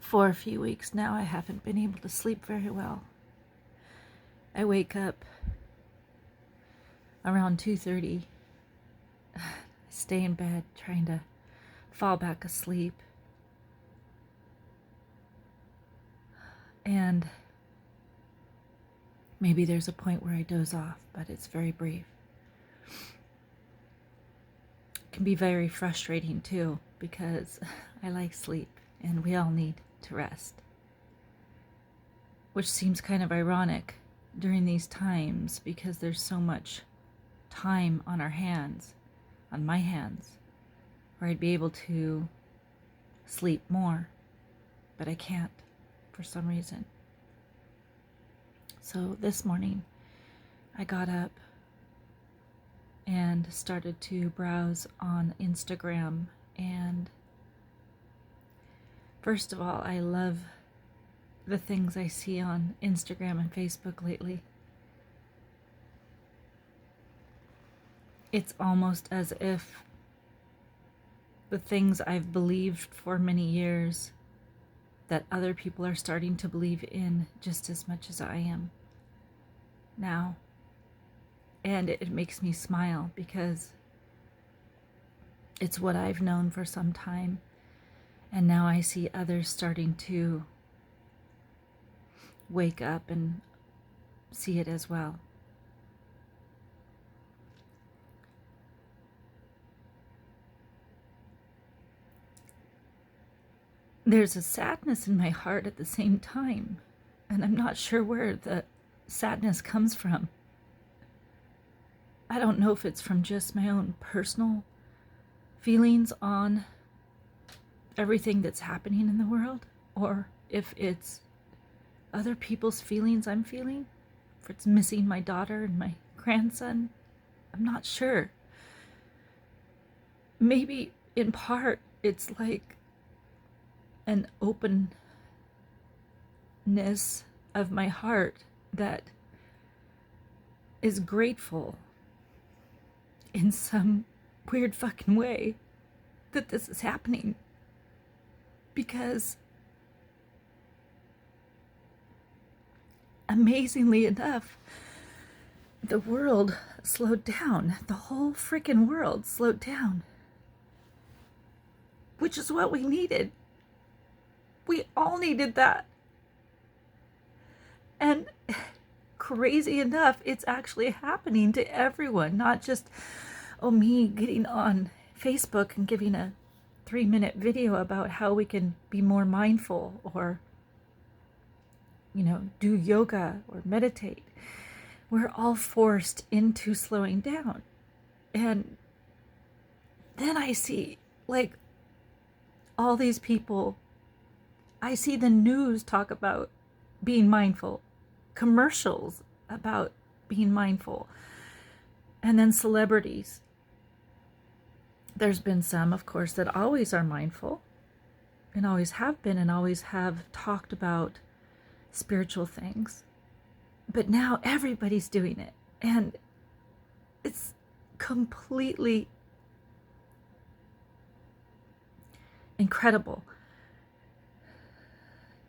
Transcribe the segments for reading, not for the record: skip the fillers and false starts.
For a few weeks now, I haven't been able to sleep very well. I wake up around 2:30. I stay in bed trying to fall back asleep. And maybe there's a point where I doze off, but it's very brief. It can be very frustrating too, because I like sleep and we all need to rest. Which seems kind of ironic during these times because there's so much time on our hands, on my hands, where I'd be able to sleep more, but I can't for some reason. So this morning I got up and started to browse on Instagram, and first of all, I love the things I see on Instagram and Facebook lately. It's almost as if the things I've believed for many years that other people are starting to believe in just as much as I am now. And it makes me smile because it's what I've known for some time. And now I see others starting to wake up and see it as well. There's a sadness in my heart at the same time, and I'm not sure where the sadness comes from. I don't know if it's from just my own personal feelings on everything that's happening in the world, or if it's other people's feelings I'm feeling, if it's missing my daughter and my grandson. I'm not sure. Maybe in part it's like an openness of my heart that is grateful in some weird fucking way that this is happening, because amazingly enough, the world slowed down. The whole freaking world slowed down, which is what we needed. We all needed that. And crazy enough, it's actually happening to everyone, not just me getting on Facebook and giving a 3-minute video about how we can be more mindful, or do yoga or meditate. We're all forced into slowing down. And then I see all these people. I see the news talk about being mindful, commercials about being mindful, and then celebrities. There's been some, of course, that always are mindful and always have been and always have talked about spiritual things. But now everybody's doing it, and it's completely incredible.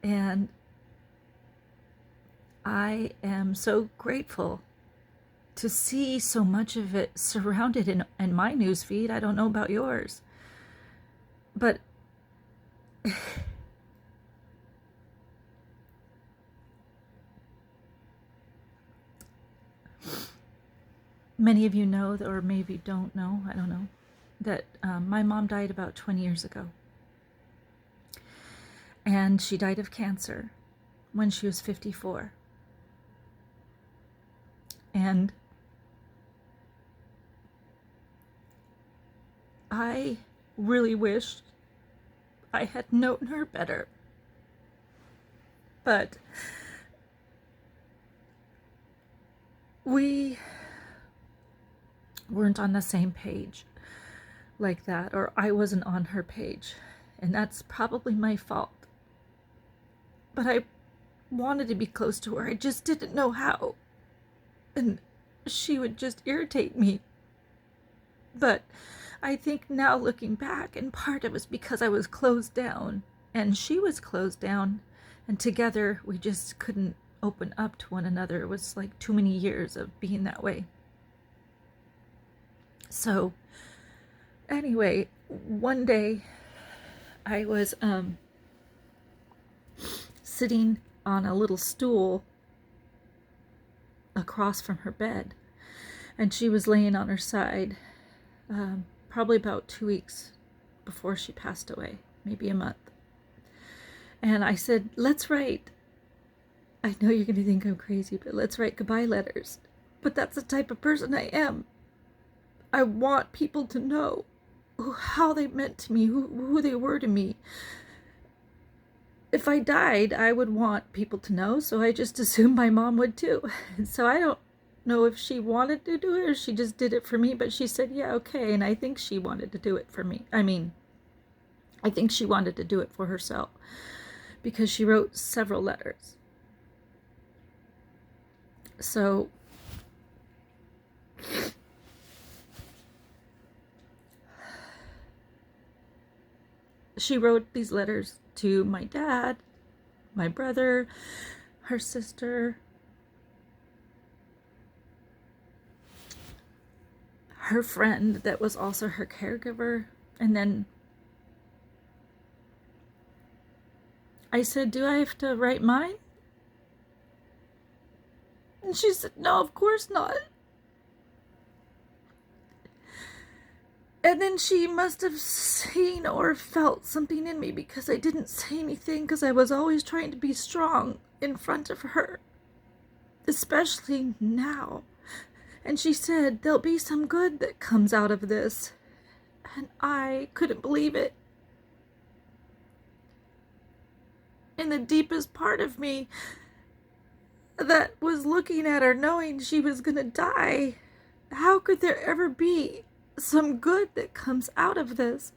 And I am so grateful to see so much of it surrounded in my news feed. I don't know about yours, but many of you know, or maybe don't know, I don't know, that my mom died about 20 years ago. And she died of cancer when she was 54. And I really wished I had known her better. But we weren't on the same page like that, or I wasn't on her page. And that's probably my fault. But I wanted to be close to her. I just didn't know how. And she would just irritate me. But I think now, looking back, in part it was because I was closed down and she was closed down, and together we just couldn't open up to one another. It was like too many years of being that way. So anyway, one day I was sitting on a little stool across from her bed, and she was laying on her side, probably about 2 weeks before she passed away, maybe a month. And I said, let's write, I know you're going to think I'm crazy, but let's write goodbye letters. But that's the type of person I am. I want people to know how they meant to me, who they were to me. If I died, I would want people to know, so I just assumed my mom would too. So I don't know if she wanted to do it or she just did it for me, but she said, yeah, okay, and I think she wanted to do it for me. I think she wanted to do it for herself because she wrote several letters. So she wrote these letters to my dad, my brother, her sister, her friend that was also her caregiver, and then I said, do I have to write mine? And she said, no, of course not. And then she must have seen or felt something in me because I didn't say anything, because I was always trying to be strong in front of her, especially now. And she said, there'll be some good that comes out of this. And I couldn't believe it. In the deepest part of me that was looking at her knowing she was gonna die, how could there ever be some good that comes out of this?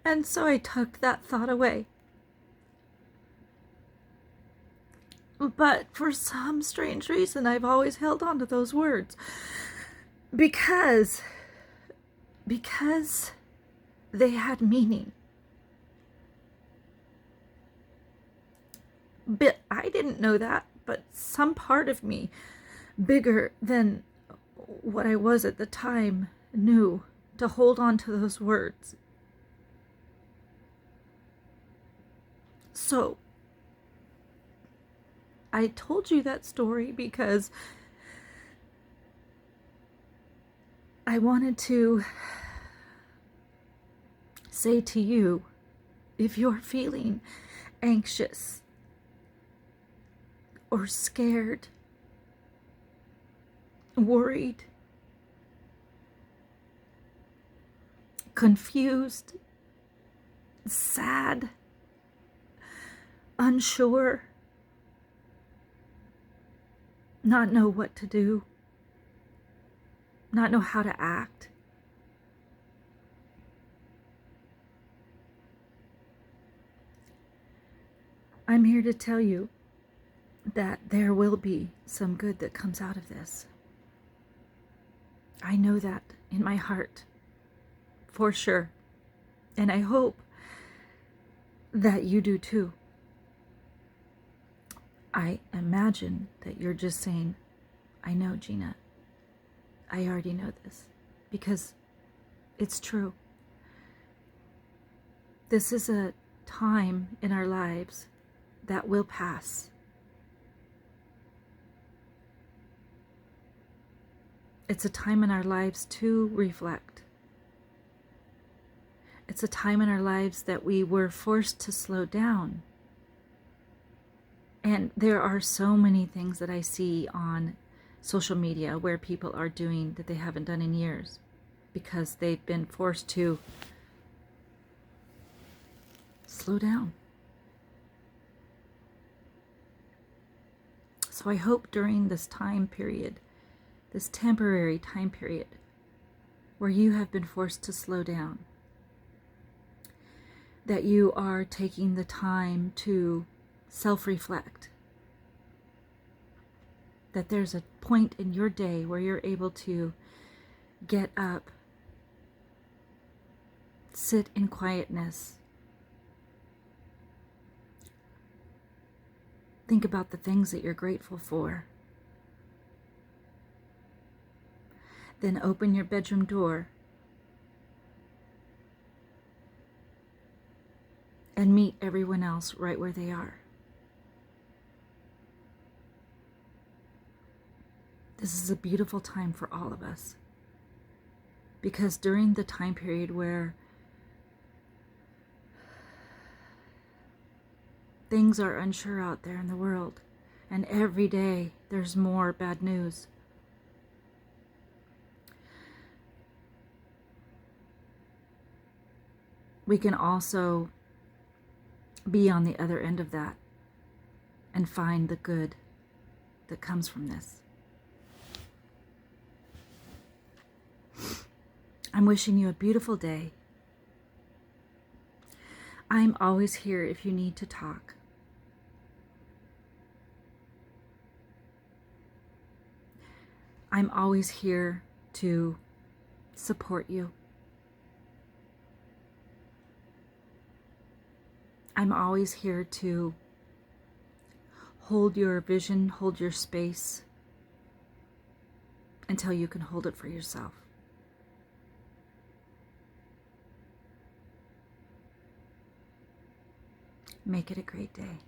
And so I tucked that thought away. But for some strange reason, I've always held on to those words. Because they had meaning. But I didn't know that, but some part of me, bigger than what I was at the time, knew to hold on to those words. So I told you that story because I wanted to say to you, if you're feeling anxious or scared, worried, confused, sad, unsure, not know what to do, not know how to act, I'm here to tell you that there will be some good that comes out of this. I know that in my heart, for sure. And I hope that you do too. I imagine that you're just saying, I know, Gina. I already know this. Because it's true. This is a time in our lives that will pass. It's a time in our lives to reflect. It's a time in our lives that we were forced to slow down. And there are so many things that I see on social media where people are doing that they haven't done in years because they've been forced to slow down. So I hope during this time period, this temporary time period where you have been forced to slow down, that you are taking the time to self-reflect, that there's a point in your day where you're able to get up Sit in quietness. Think about the things that you're grateful for. Then open your bedroom door and meet everyone else right where they are. This is a beautiful time for all of us, because during the time period where things are unsure out there in the world, and every day there's more bad news, we can also be on the other end of that and find the good that comes from this. I'm wishing you a beautiful day. I'm always here if you need to talk. I'm always here to support you. I'm always here to hold your vision, hold your space until you can hold it for yourself. Make it a great day.